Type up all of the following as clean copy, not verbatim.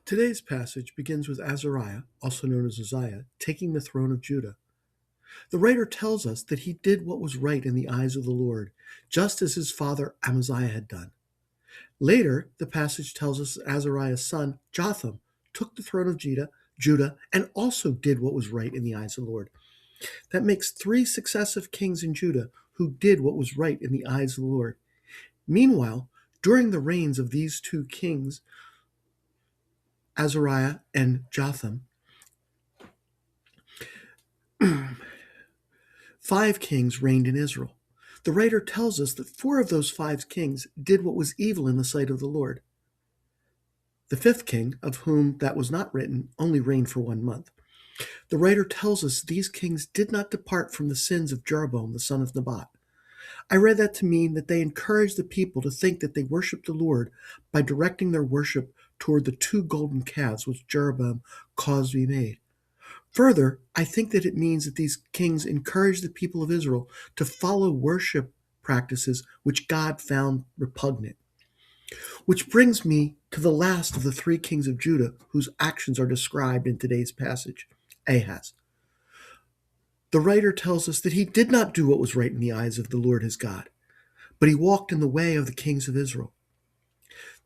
Today's passage begins with Azariah, also known as Uzziah, taking the throne of Judah. The writer tells us that he did what was right in the eyes of the Lord, just as his father Amaziah had done. Later, the passage tells us that Azariah's son, Jotham, took the throne of Judah, and also did what was right in the eyes of the Lord. That makes three successive kings in Judah who did what was right in the eyes of the Lord. Meanwhile, during the reigns of these two kings, Azariah and Jotham, 5 kings reigned in Israel. The writer tells us that 4 of those 5 kings did what was evil in the sight of the Lord. The 5th king, of whom that was not written, only reigned for 1 month. The writer tells us these kings did not depart from the sins of Jeroboam the son of Nebat. I read that to mean that they encouraged the people to think that they worshiped the Lord by directing their worship toward the 2 golden calves which Jeroboam caused to be made. Further, I think that it means that these kings encouraged the people of Israel to follow worship practices which God found repugnant. Which brings me to the last of the 3 kings of Judah whose actions are described in today's passage, Ahaz. The writer tells us that he did not do what was right in the eyes of the Lord his God, but he walked in the way of the kings of Israel.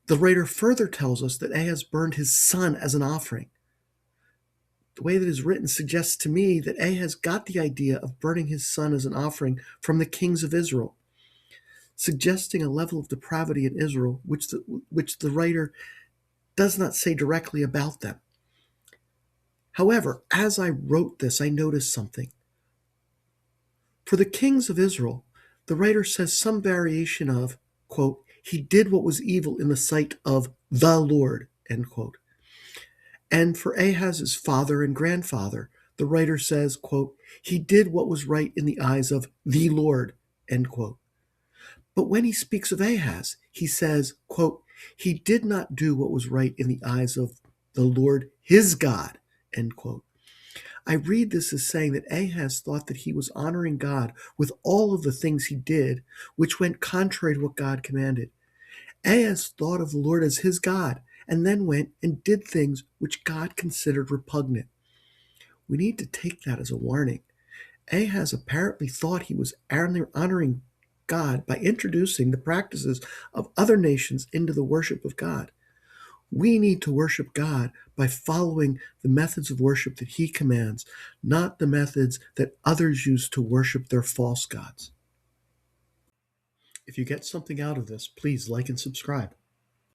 The writer further tells us that Ahaz burned his son as an offering. The way that is written suggests to me that Ahaz got the idea of burning his son as an offering from the kings of Israel, suggesting a level of depravity in Israel which the writer does not say directly about them. However, as I wrote this, I noticed something. For the kings of Israel, the writer says some variation of, quote, he did what was evil in the sight of the Lord, end quote. And for Ahaz's father and grandfather, the writer says, quote, he did what was right in the eyes of the Lord, end quote. But when he speaks of Ahaz, he says, quote, he did not do what was right in the eyes of the Lord his God, end quote. I read this as saying that Ahaz thought that he was honoring God with all of the things he did, which went contrary to what God commanded. Ahaz thought of the Lord as his God, and then went and did things which God considered repugnant. We need to take that as a warning. Ahaz apparently thought he was honoring God by introducing the practices of other nations into the worship of God. We need to worship God by following the methods of worship that he commands, not the methods that others use to worship their false gods. If you get something out of this, please like and subscribe.